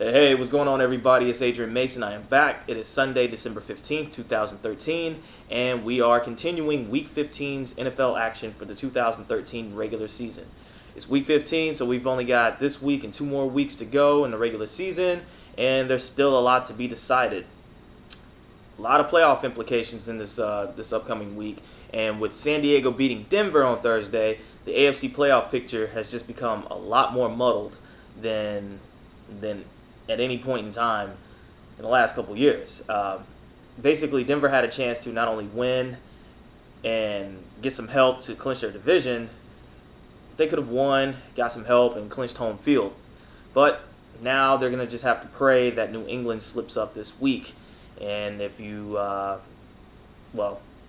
Hey, what's going on, everybody? It's Adrian Mason. I am back. It is Sunday, December 15th, 2013, and we are continuing Week 15's NFL action for the 2013 regular season. It's Week 15, so we've only got this week and 2 more weeks to go in the regular season, and there's still a lot to be decided. A lot of playoff implications in this upcoming week, and with San Diego beating Denver on Thursday, the AFC playoff picture has just become a lot more muddled than at any point in time in the last couple years. Basically, Denver had a chance to not only win and get some help to clinch their division, they could have won, got some help, and clinched home field. But now they're going to just have to pray that New England slips up this week. And if you, I'm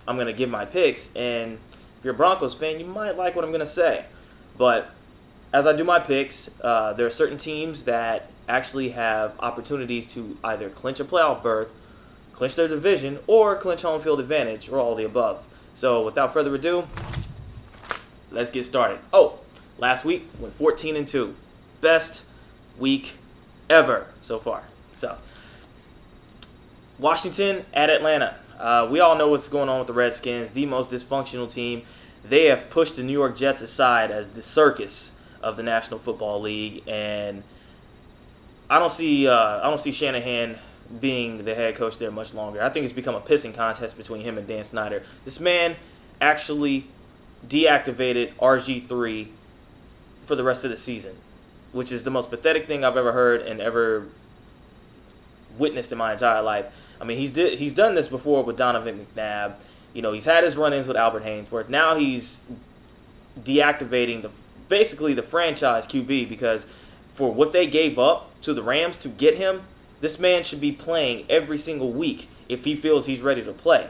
going to give my picks, and if you're a Broncos fan, you might like what I'm going to say. But as I do my picks, there are certain teams that actually have opportunities to either clinch a playoff berth, clinch their division, or clinch home field advantage, or all the above. So without further ado, let's get started. Last week went 14-2. Best week ever so far. So, Washington at Atlanta. We all know what's going on with the Redskins, the most dysfunctional team. They have pushed the New York Jets aside as the circus of the National Football League, and I don't see Shanahan being the head coach there much longer. I think it's become a pissing contest between him and Dan Snyder. This man actually deactivated RG3 for the rest of the season, which is the most pathetic thing I've ever heard and ever witnessed in my entire life. I mean, he's done this before with Donovan McNabb. You know, he's had his run-ins with Albert Haynesworth. Now he's deactivating basically the franchise QB, because for what they gave up to the Rams to get him, this man should be playing every single week if he feels he's ready to play.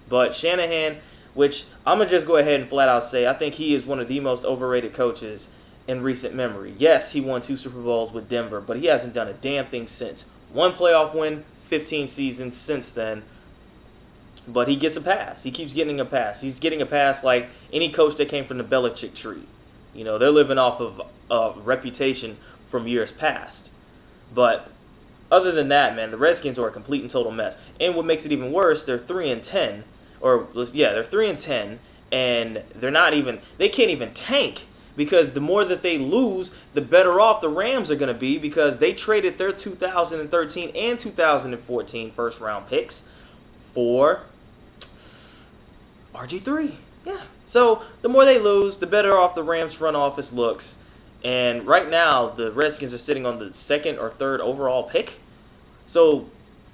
But Shanahan, which I'm going to just go ahead and flat out say, I think he is one of the most overrated coaches in recent memory. Yes, he won 2 Super Bowls with Denver, but he hasn't done a damn thing since. 1 playoff win, 15 seasons since then. But he gets a pass. He keeps getting a pass. He's getting a pass like any coach that came from the Belichick tree. You know, they're living off of a reputation from years past. But other than that, man, the Redskins are a complete and total mess. And what makes it even worse, they're 3-10. They're 3-10, and they can't even tank, because the more that they lose, the better off the Rams are going to be, because they traded their 2013 and 2014 first-round picks for RG3. Yeah. So the more they lose, the better off the Rams front office looks. And right now, the Redskins are sitting on the 2nd or 3rd overall pick. So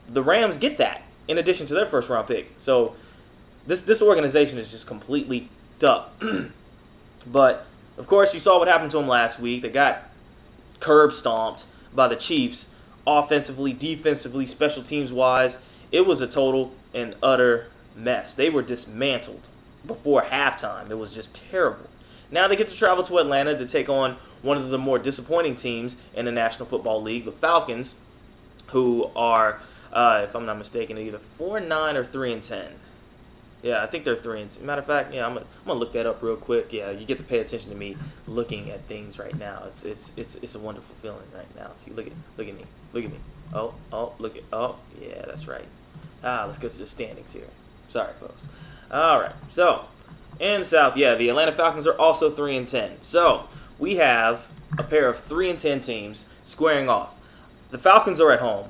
the Rams get that in addition to their first-round pick. So this organization is just completely up. But, of course, you saw what happened to them last week. They got curb stomped by the Chiefs offensively, defensively, special teams-wise. It was a total and utter mess. They were dismantled before halftime. It was just terrible. Now they get to travel to Atlanta to take on one of the more disappointing teams in the National Football League, the Falcons, who are, if I'm not mistaken, either 4-9 or 3-10. Yeah, I think they're 3-10. Matter of fact, yeah, I'm gonna look that up real quick. Yeah, you get to pay attention to me looking at things right now. It's a wonderful feeling right now. See, look at me. Oh, yeah, that's right. Let's go to the standings here. Sorry, folks. All right, so in the South, yeah, the Atlanta Falcons are also 3-10. So we have a pair of 3-10 teams squaring off. The Falcons are at home.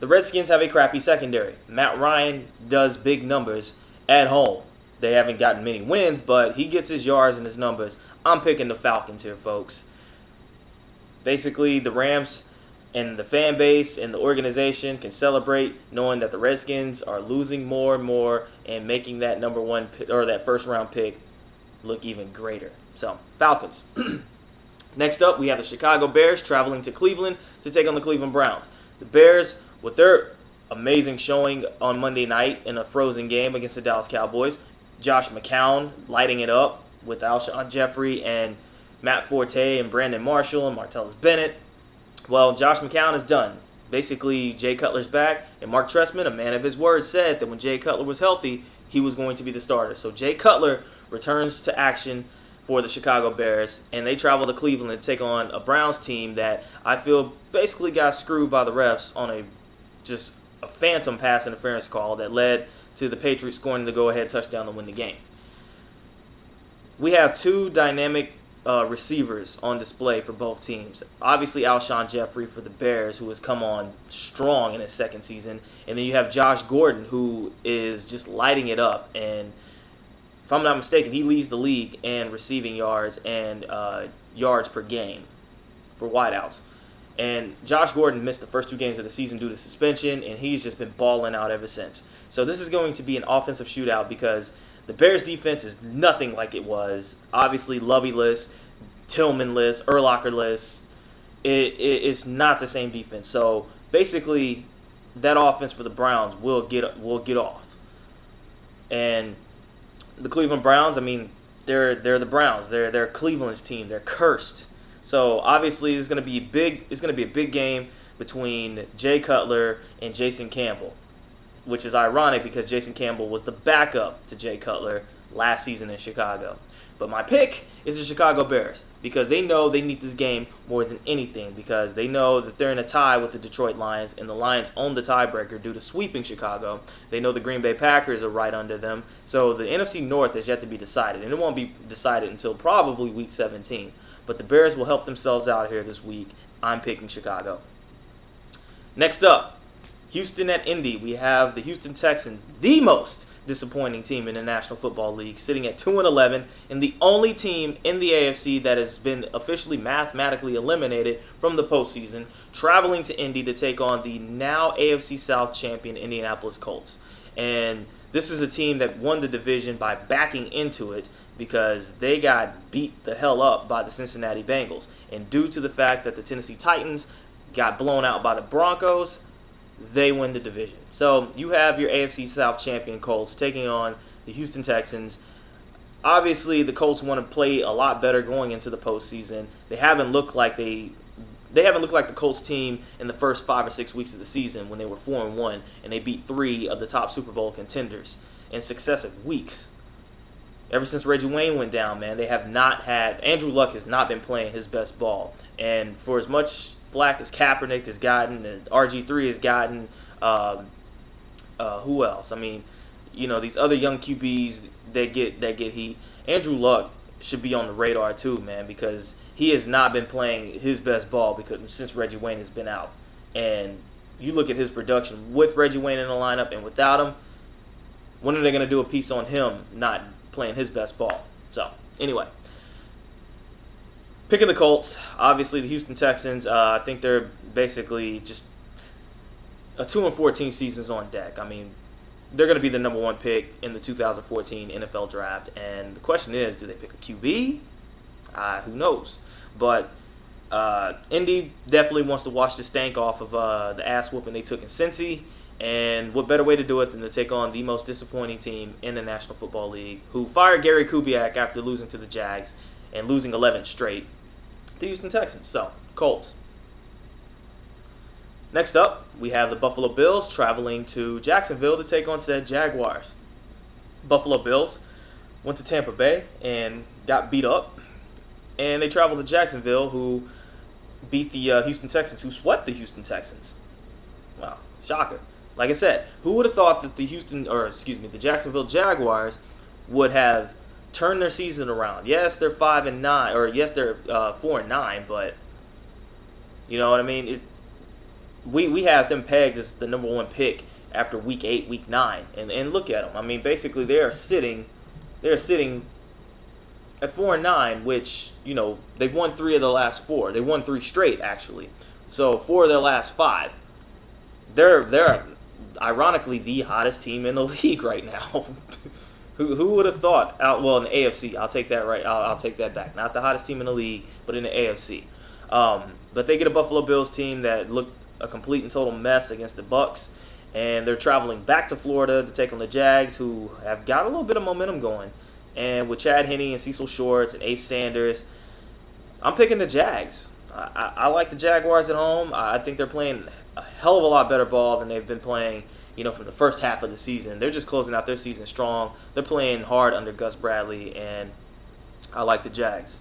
The Redskins have a crappy secondary. Matt Ryan does big numbers at home. They haven't gotten many wins, but he gets his yards and his numbers. I'm picking the Falcons here, folks. Basically, the Rams and the fan base and the organization can celebrate knowing that the Redskins are losing more and more and making that number 1 pick, or that first-round pick, look even greater. So, Falcons. Next up, we have the Chicago Bears traveling to Cleveland to take on the Cleveland Browns. The Bears, with their amazing showing on Monday night in a frozen game against the Dallas Cowboys, Josh McCown lighting it up with Alshon Jeffrey and Matt Forte and Brandon Marshall and Martellus Bennett. Well, Josh McCown is done. Basically, Jay Cutler's back, and Mark Trestman, a man of his word, said that when Jay Cutler was healthy, he was going to be the starter. So Jay Cutler returns to action for the Chicago Bears, and they travel to Cleveland to take on a Browns team that I feel basically got screwed by the refs on a phantom pass interference call that led to the Patriots scoring the go-ahead touchdown to win the game. We have two dynamic receivers on display for both teams. Obviously, Alshon Jeffrey for the Bears, who has come on strong in his second season, and then you have Josh Gordon, who is just lighting it up. And if I'm not mistaken, he leads the league in receiving yards and yards per game for wideouts. And Josh Gordon missed the first 2 games of the season due to suspension, and he's just been balling out ever since. So this is going to be an offensive shootout because the Bears' defense is nothing like it was. Obviously, Lovey-less, Tillman-less, Urlacher-less. It's not the same defense. So basically, that offense for the Browns will get off. And the Cleveland Browns, I mean, they're the Browns. They're Cleveland's team. They're cursed. So obviously, it's going to be a big game between Jay Cutler and Jason Campbell, which is ironic because Jason Campbell was the backup to Jay Cutler last season in Chicago. But my pick is the Chicago Bears because they know they need this game more than anything because they know that they're in a tie with the Detroit Lions, and the Lions own the tiebreaker due to sweeping Chicago. They know the Green Bay Packers are right under them. So the NFC North has yet to be decided, and it won't be decided until probably Week 17. But the Bears will help themselves out here this week. I'm picking Chicago. Next up, Houston at Indy. We have the Houston Texans, the most disappointing team in the National Football League, sitting at 2-11, and the only team in the AFC that has been officially mathematically eliminated from the postseason, traveling to Indy to take on the now AFC South champion Indianapolis Colts. And this is a team that won the division by backing into it because they got beat the hell up by the Cincinnati Bengals. And due to the fact that the Tennessee Titans got blown out by the Broncos, they win the division. So you have your AFC South champion Colts taking on the Houston Texans. Obviously, the Colts want to play a lot better going into the postseason. They haven't looked like the Colts team in the first 5 or 6 weeks of the season when they were 4-1 and they beat 3 of the top Super Bowl contenders in successive weeks. Ever since Reggie Wayne went down, man, Andrew Luck has not been playing his best ball. And for as much flack as Kaepernick has gotten, and RG3 has gotten, who else? I mean, these other young QBs that get heat. Andrew Luck should be on the radar too, man, because he has not been playing his best ball since Reggie Wayne has been out. And you look at his production with Reggie Wayne in the lineup and without him, when are they going to do a piece on him not playing his best ball? So, anyway. Picking the Colts, obviously the Houston Texans, I think they're basically just a 2-14 season's on deck. I mean, they're going to be the number 1 pick in the 2014 NFL Draft. And the question is, do they pick a QB? Who knows? But Indy definitely wants to wash the stank off of the ass whooping they took in Cincy. And what better way to do it than to take on the most disappointing team in the National Football League, who fired Gary Kubiak after losing to the Jags and losing 11 straight, the Houston Texans. So, Colts. Next up, we have the Buffalo Bills traveling to Jacksonville to take on said Jaguars. Buffalo Bills went to Tampa Bay and got beat up, and they traveled to Jacksonville, who beat the Houston Texans, who swept the Houston Texans. Wow, shocker. Like I said, who would have thought that the Jacksonville Jaguars would have turned their season around? Yes, they're 5-9, or yes, they're 4-9, but you know what I mean. We have them pegged as the number 1 pick after week 8, week 9, and look at them. I mean, basically they're sitting at 4-9, which they've won 3 of the last 4. They won 3 straight actually, so 4 of their last 5. They're ironically the hottest team in the league right now. Who would have thought? In the AFC, I'll take that right. I'll take that back. Not the hottest team in the league, but in the AFC. But they get a Buffalo Bills team that looked a complete and total mess against the Bucs, and they're traveling back to Florida to take on the Jags, who have got a little bit of momentum going. And with Chad Henne and Cecil Shorts and Ace Sanders, I'm picking the Jags. I like the Jaguars at home. I think they're playing a hell of a lot better ball than they've been playing, from the first half of the season. They're just closing out their season strong. They're playing hard under Gus Bradley, and I like the Jags.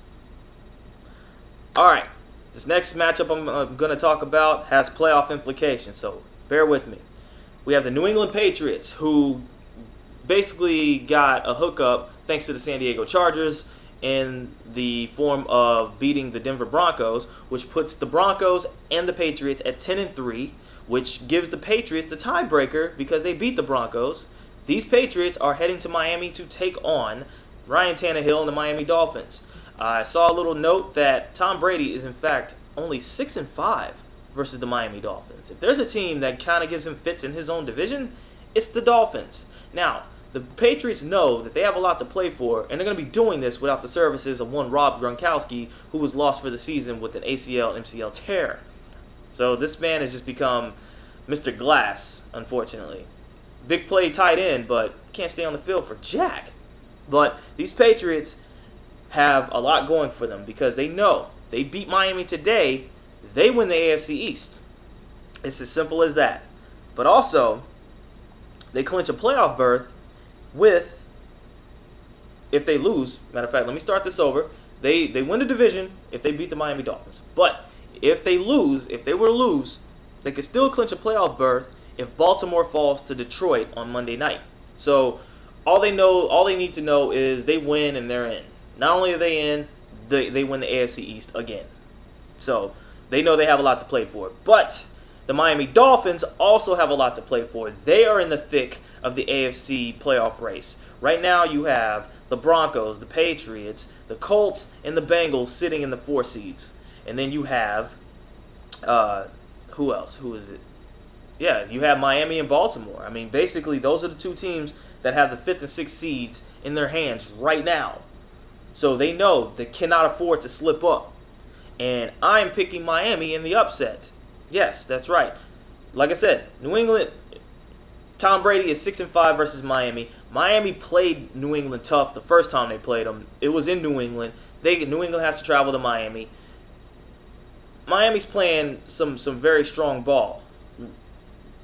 All right, this next matchup I'm going to talk about has playoff implications, so bear with me. We have the New England Patriots, who basically got a hookup thanks to the San Diego Chargers in the form of beating the Denver Broncos, which puts the Broncos and the Patriots at 10-3, which gives the Patriots the tiebreaker because they beat the Broncos. These Patriots are heading to Miami to take on Ryan Tannehill and the Miami Dolphins. I saw a little note that Tom Brady is in fact only 6-5 versus the Miami Dolphins. If there's a team that kind of gives him fits in his own division, it's the Dolphins. Now, the Patriots know that they have a lot to play for, and they're going to be doing this without the services of one Rob Gronkowski, who was lost for the season with an ACL-MCL tear. So this man has just become Mr. Glass, unfortunately. Big play tight end, but can't stay on the field for jack. But these Patriots have a lot going for them because they know if they beat Miami today, they win the AFC East. It's as simple as that. But also, they clinch a playoff berth with, if they lose, matter of fact, let me start this over. They win the division if they beat the Miami Dolphins. But if they were to lose, they could still clinch a playoff berth if Baltimore falls to Detroit on Monday night. So all they need to know is they win and they're in. Not only are they in, they win the AFC East again. So they know they have a lot to play for. But the Miami Dolphins also have a lot to play for. They are in the thick of the AFC playoff race. Right now you have the Broncos, the Patriots, the Colts, and the Bengals sitting in the 4 seeds. And then you have, who else? Who is it? Yeah, you have Miami and Baltimore. I mean, basically, those are the 2 teams that have the 5th and 6th seeds in their hands right now. So they know they cannot afford to slip up. And I'm picking Miami in the upset. Yes, that's right. Like I said, New England, Tom Brady is 6-5 versus Miami. Miami played New England tough the first time they played them. It was in New England. New England has to travel to Miami. Miami's playing some very strong ball.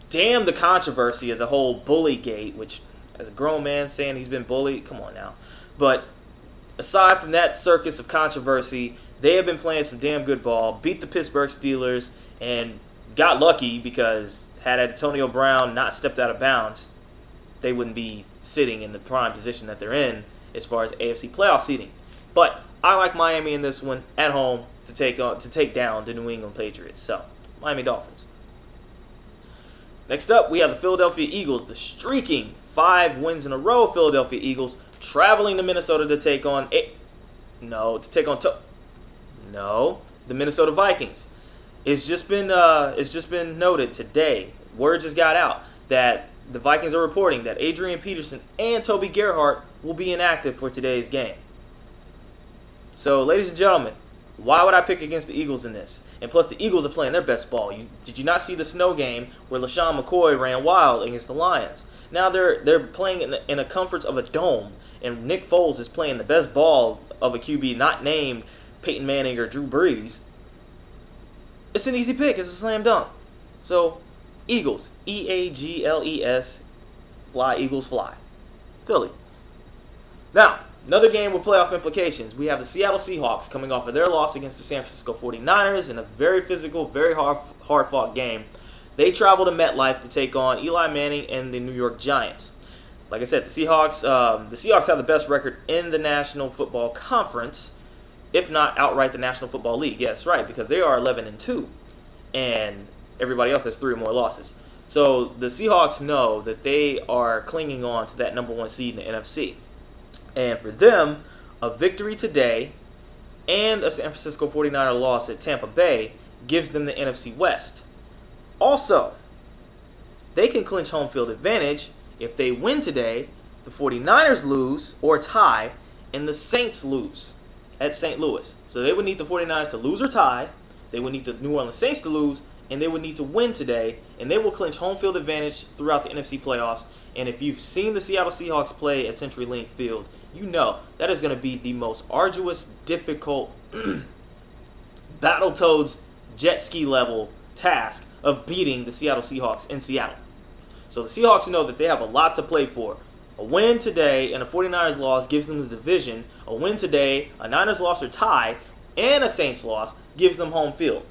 Damn the controversy of the whole bully gate, which as a grown man saying he's been bullied, come on now. But aside from that circus of controversy, they have been playing some damn good ball, beat the Pittsburgh Steelers, and got lucky because had Antonio Brown not stepped out of bounds, they wouldn't be sitting in the prime position that they're in as far as AFC playoff seeding. But I like Miami in this one at home to take down the New England Patriots. So, Miami Dolphins. Next up, we have the Philadelphia Eagles, the streaking 5 wins in a row Philadelphia Eagles, traveling to Minnesota to take on the Minnesota Vikings. It's just been noted today. Word just got out that the Vikings are reporting that Adrian Peterson and Toby Gerhart will be inactive for today's game. So, ladies and gentlemen, why would I pick against the Eagles in this? And plus, the Eagles are playing their best ball. Did you not see the snow game where LaShawn McCoy ran wild against the Lions? Now they're playing in a comforts of a dome, and Nick Foles is playing the best ball of a QB not named Peyton Manning or Drew Brees. It's an easy pick. It's a slam dunk. So, Eagles. Eagles. Fly, Eagles, fly. Philly. Now, another game with playoff implications. We have the Seattle Seahawks coming off of their loss against the San Francisco 49ers in a very physical, very hard-fought game. They travel to MetLife to take on Eli Manning and the New York Giants. Like I said, the Seahawks have the best record in the National Football Conference, if not outright the National Football League. Yes, right, because they are 11-2, and everybody else has 3 or more losses. So the Seahawks know that they are clinging on to that number 1 seed in the NFC. And for them, a victory today and a San Francisco 49er loss at Tampa Bay gives them the NFC West. Also, they can clinch home field advantage if they win today, the 49ers lose or tie, and the Saints lose at St. Louis. So they would need the 49ers to lose or tie, they would need the New Orleans Saints to lose, and they would need to win today, and they will clinch home field advantage throughout the NFC playoffs. And if you've seen the Seattle Seahawks play at CenturyLink Field, you know that is going to be the most arduous, difficult, Battletoads jet ski level task of beating the Seattle Seahawks in Seattle. So the Seahawks know that they have a lot to play for. A win today and a 49ers loss gives them the division. A win today, a Niners loss or tie, and a Saints loss gives them home field.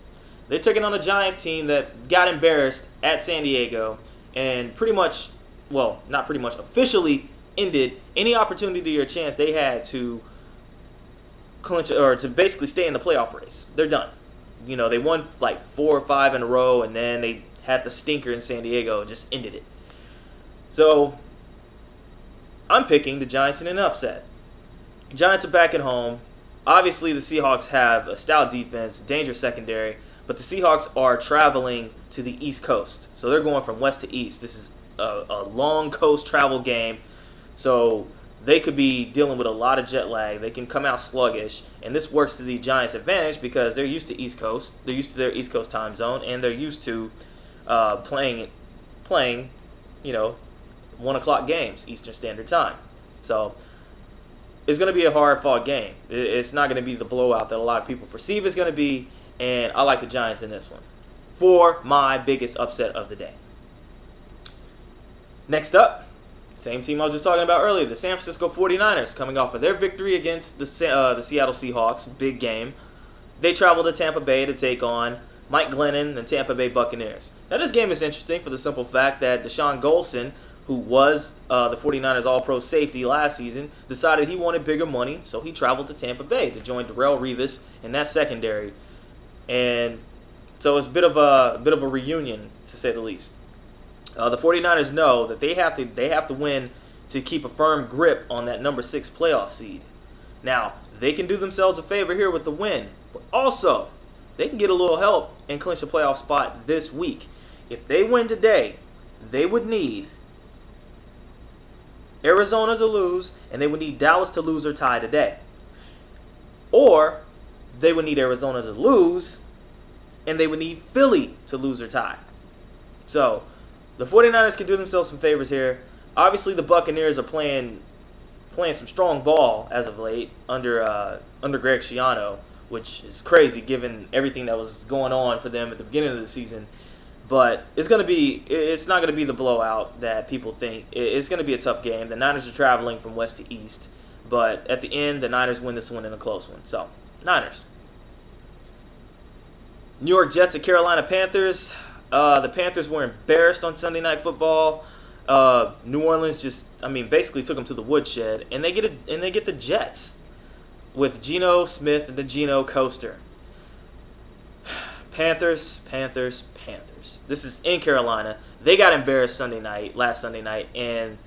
They're taking on a Giants team that got embarrassed at San Diego and pretty much, well, not pretty much, officially ended any opportunity or chance they had to clinch or to basically stay in the playoff race. They're done. You know, they won like 4 or 5 in a row, and then they had the stinker in San Diego and just ended it. So I'm picking the Giants in an upset. Giants are back at home. Obviously, the Seahawks have a stout defense, dangerous secondary, but the Seahawks are traveling to the East Coast. So they're going from west to east. This is a long coast travel game. So they could be dealing with a lot of jet lag. They can come out sluggish. And this works to the Giants' advantage because they're used to East Coast. They're used to their East Coast time zone. And they're used to playing, 1 o'clock games, Eastern Standard Time. So it's going to be a hard-fought game. It's not going to be the blowout that a lot of people perceive it's going to be. And I like the Giants in this one for my biggest upset of the day. Next up, same team I was just talking about earlier, the San Francisco 49ers, coming off of their victory against the Seattle Seahawks, big game. They travel to Tampa Bay to take on Mike Glennon and the Tampa Bay Buccaneers. Now, this game is interesting for the simple fact that Deshaun Golson, who was the 49ers All-Pro safety last season, decided he wanted bigger money, so he traveled to Tampa Bay to join Darrelle Revis in that secondary. And so it's a bit of a reunion, to say the least. The 49ers know that they have to win to keep a firm grip on that number 6 playoff seed. Now, they can do themselves a favor here with the win, but also they can get a little help and clinch a playoff spot this week. If they win today, they would need Arizona to lose, and they would need Dallas to lose or tie today. Or they would need Arizona to lose, and they would need Philly to lose or tie. So the 49ers can do themselves some favors here. Obviously, the Buccaneers are playing some strong ball as of late under Greg Schiano, which is crazy given everything that was going on for them at the beginning of the season. But it's not going to be the blowout that people think. It's going to be a tough game. The Niners are traveling from west to east, but at the end, the Niners win this one in a close one. So, Niners. New York Jets at Carolina Panthers. The Panthers were embarrassed on Sunday Night Football. New Orleans basically took them to the woodshed, and they get the Jets with Geno Smith and the Geno coaster. Panthers. This is in Carolina. They got embarrassed last Sunday night, and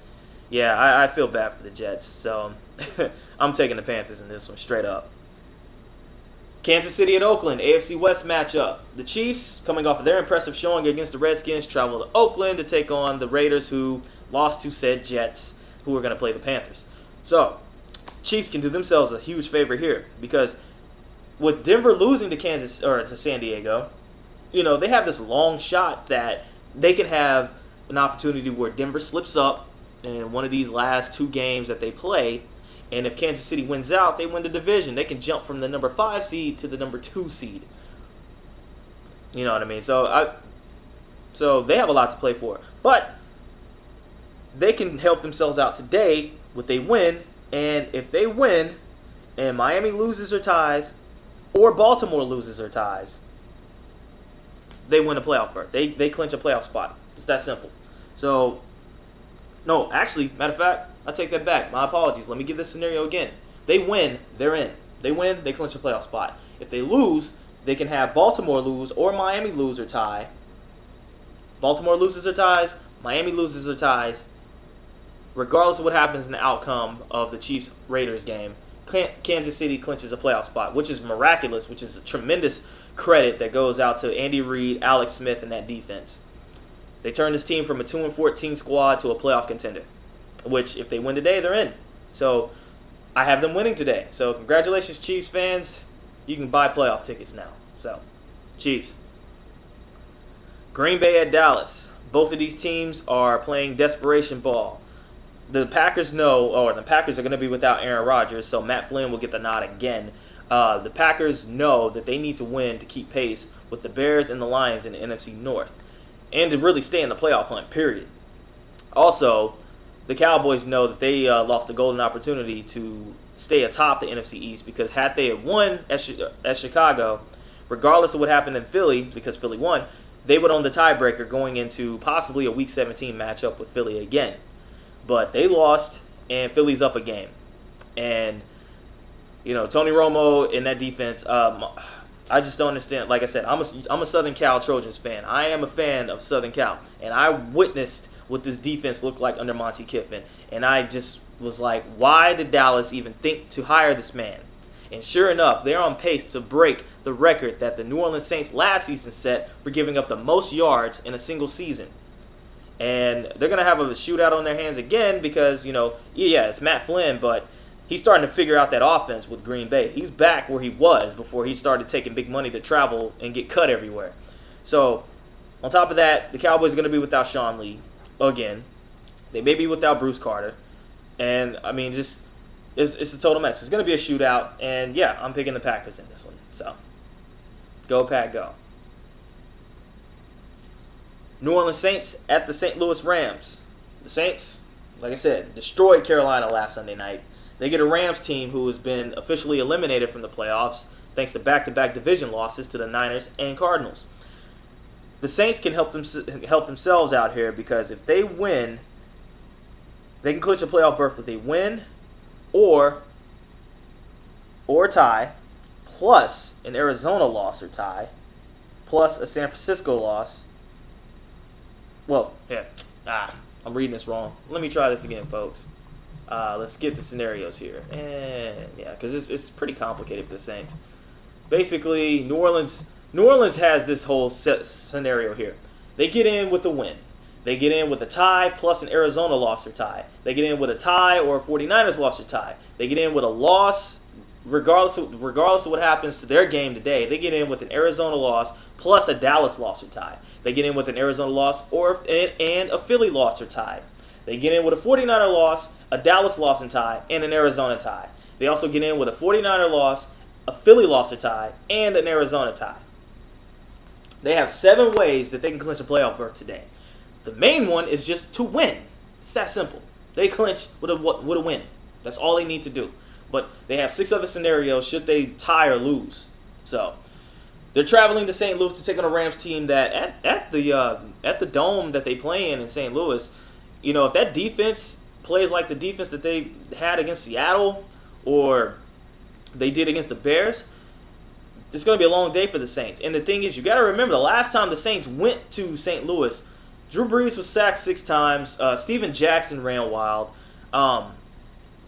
yeah, I feel bad for the Jets. So I'm taking the Panthers in this one straight up. Kansas City and Oakland, AFC West matchup. The Chiefs, coming off of their impressive showing against the Redskins, travel to Oakland to take on the Raiders, who lost to said Jets, who are going to play the Panthers. So, Chiefs can do themselves a huge favor here because with Denver losing to San Diego, they have this long shot that they can have an opportunity where Denver slips up in one of these last 2 games that they play. And if Kansas City wins out, they win the division. They can jump from the number 5 seed to the number 2 seed. You know what I mean? So they have a lot to play for. But they can help themselves out today with a win. And if they win and Miami loses or ties, or Baltimore loses or ties, they win a playoff berth. They clinch a playoff spot. It's that simple. So, no, actually, matter of fact, I take that back. My apologies. Let me give this scenario again. They win, they're in. They win, they clinch a playoff spot. If they lose, they can have Baltimore lose or Miami lose or tie. Baltimore loses or ties, Miami loses or ties. Regardless of what happens in the outcome of the Chiefs-Raiders game, Kansas City clinches a playoff spot, which is miraculous, which is a tremendous credit that goes out to Andy Reid, Alex Smith, and that defense. They turned this team from a 2-14 squad to a playoff contender, which if they win today, they're in. So I have them winning today. So congratulations, Chiefs fans. You can buy playoff tickets now. So, Chiefs. Green Bay at Dallas. Both of these teams are playing desperation ball. The Packers are going to be without Aaron Rodgers, so Matt Flynn will get the nod again. The Packers know that they need to win to keep pace with the Bears and the Lions in the NFC North and to really stay in the playoff hunt, period. Also, the Cowboys know that they lost a golden opportunity to stay atop the NFC East, because had they won at Chicago, regardless of what happened in Philly, because Philly won, they would own the tiebreaker going into possibly a Week 17 matchup with Philly again. But they lost, and Philly's up a game. And, Tony Romo in that defense, I just don't understand. Like I said, I'm a Southern Cal Trojans fan. I am a fan of Southern Cal. And I witnessed what this defense looked like under Monty Kiffin. And I just was like, why did Dallas even think to hire this man? And sure enough, they're on pace to break the record that the New Orleans Saints last season set for giving up the most yards in a single season. And they're going to have a shootout on their hands again because, it's Matt Flynn, but he's starting to figure out that offense with Green Bay. He's back where he was before he started taking big money to travel and get cut everywhere. So, on top of that, the Cowboys are going to be without Sean Lee again. They may be without Bruce Carter. And, it's a total mess. It's going to be a shootout. And, yeah, I'm picking the Packers in this one. So, go Pack, go. New Orleans Saints at the St. Louis Rams. The Saints, like I said, destroyed Carolina last Sunday night. They get a Rams team who has been officially eliminated from the playoffs thanks to back-to-back division losses to the Niners and Cardinals. The Saints can help themselves out here because if they win, they can clinch a playoff berth if they win or tie, plus an Arizona loss or tie, plus a San Francisco loss. Well, I'm reading this wrong. Let me try this again, folks. Let's get the scenarios here. And because it's pretty complicated for the Saints. Basically, New Orleans has this whole scenario here. They get in with a win. They get in with a tie plus an Arizona loss or tie. They get in with a tie or a 49ers loss or tie. They get in with a loss, regardless of what happens to their game today. They get in with an Arizona loss plus a Dallas loss or tie. They get in with an Arizona loss and a Philly loss or tie. They get in with a 49er loss, a Dallas loss and tie, and an Arizona tie. They also get in with a 49er loss, a Philly loss or tie, and an Arizona tie. They have 7 ways that they can clinch a playoff berth today. The main one is just to win. It's that simple. They clinch with a win. That's all they need to do. But they have 6 other scenarios should they tie or lose. So they're traveling to St. Louis to take on a Rams team that at the dome that they play in St. Louis, if that defense plays like the defense that they had against Seattle or they did against the Bears, it's going to be a long day for the Saints. And the thing is, you got to remember, the last time the Saints went to St. Louis, Drew Brees was sacked 6 times. Steven Jackson ran wild. And,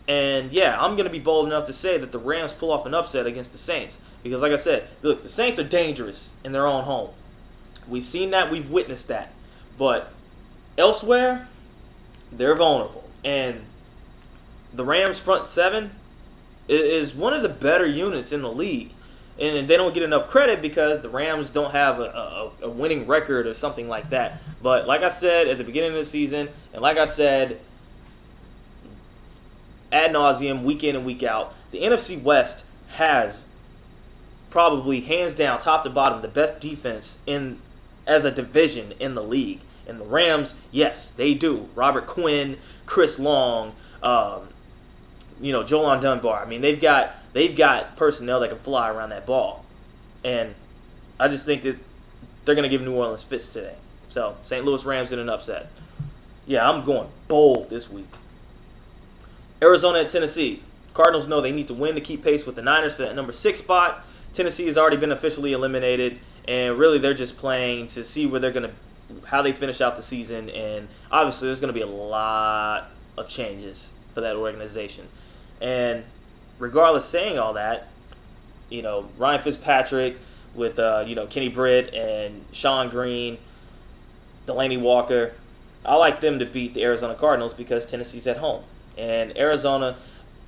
I'm going to be bold enough to say that the Rams pull off an upset against the Saints. Because, like I said, look, the Saints are dangerous in their own home. We've seen that. We've witnessed that. But elsewhere, they're vulnerable. And the Rams' front 7 is one of the better units in the league. And they don't get enough credit because the Rams don't have a winning record or something like that. But like I said at the beginning of the season, and like I said ad nauseum, week in and week out, the NFC West has probably hands down, top to bottom, the best defense as a division in the league. And the Rams, yes, they do. Robert Quinn, Chris Long, Jolon Dunbar. They've got personnel that can fly around that ball. And I just think that they're going to give New Orleans fits today. So, St. Louis Rams in an upset. Yeah, I'm going bold this week. Arizona at Tennessee. Cardinals know they need to win to keep pace with the Niners for that number 6 spot. Tennessee has already been officially eliminated, and really they're just playing to see how they finish out the season. And obviously there's going to be a lot of changes for that organization. And regardless saying all that, Ryan Fitzpatrick with Kenny Britt and Sean Green, Delaney Walker, I like them to beat the Arizona Cardinals because Tennessee's at home. And Arizona,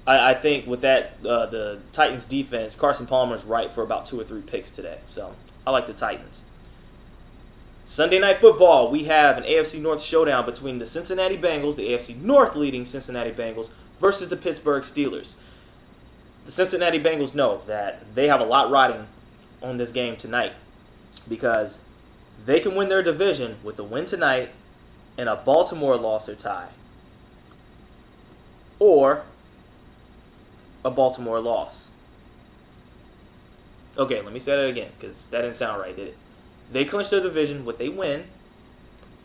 I think with that, the Titans defense, Carson Palmer's right for about 2 or 3 picks today. So I like the Titans. Sunday Night Football, we have an AFC North showdown between the Cincinnati Bengals, the AFC North leading Cincinnati Bengals, versus the Pittsburgh Steelers. The Cincinnati Bengals know that they have a lot riding on this game tonight because they can win their division with a win tonight and a Baltimore loss or tie. or a Baltimore loss. Okay, let me say that again because that didn't sound right, did it? They clinch their division with a win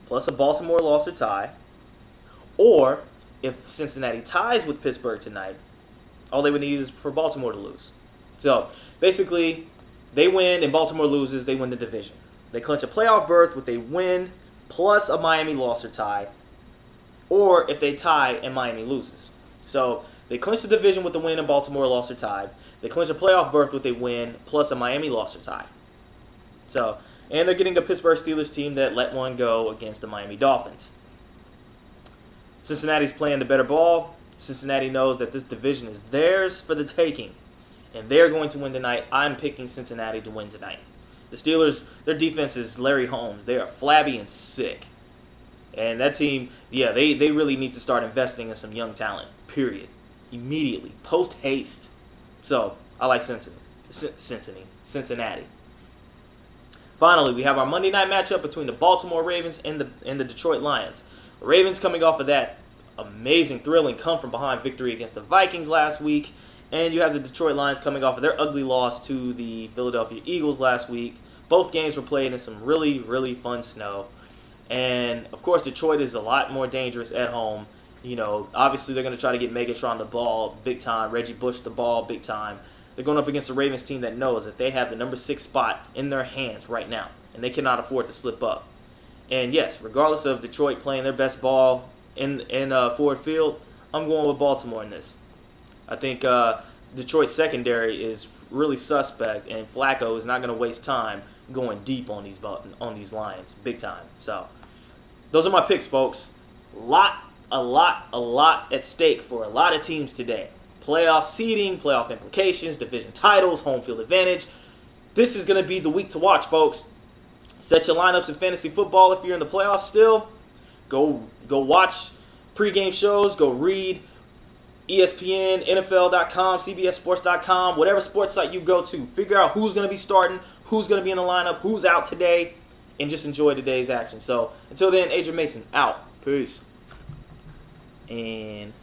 plus a Baltimore loss or tie, or if Cincinnati ties with Pittsburgh tonight, all they would need is for Baltimore to lose. So basically, they win and Baltimore loses, they win the division. They clinch a playoff berth with a win plus a Miami loss or tie, or if they tie and Miami loses. So they clinch the division with a win and Baltimore loss or tie. They clinch a playoff berth with a win plus a Miami loss or tie. So, and they're getting a Pittsburgh Steelers team that let one go against the Miami Dolphins. Cincinnati's playing the better ball. Cincinnati knows that this division is theirs for the taking, and they're going to win tonight. I'm picking Cincinnati to win tonight. The Steelers, their defense is Larry Holmes. They are flabby and sick. And that team, yeah, they really need to start investing in some young talent, period. Immediately, post-haste. So, I like Cincinnati. Finally, we have our Monday night matchup between the Baltimore Ravens and the Detroit Lions. The Ravens coming off of that amazing, thrilling come-from-behind victory against the Vikings last week. And you have the Detroit Lions coming off of their ugly loss to the Philadelphia Eagles last week. Both games were played in some really, really fun snow. And, of course, Detroit is a lot more dangerous at home. You know, obviously they're going to try to get Megatron the ball big time, Reggie Bush the ball big time. They're going up against a Ravens team that knows that they have the number 6 spot in their hands right now, and they cannot afford to slip up. And, yes, regardless of Detroit playing their best ball in Ford Field, I'm going with Baltimore in this. I think Detroit's secondary is really suspect, and Flacco is not going to waste time going deep on these Lions, big time. So, those are my picks, folks. A lot at stake for a lot of teams today. Playoff seeding, playoff implications, division titles, home field advantage. This is going to be the week to watch, folks. Set your lineups in fantasy football if you're in the playoffs still. Go watch pregame shows. Go read ESPN, NFL.com, CBSSports.com, whatever sports site you go to. Figure out who's going to be starting, who's going to be in the lineup, who's out today, and just enjoy today's action. So, until then, Adrian Mason, out. Peace. And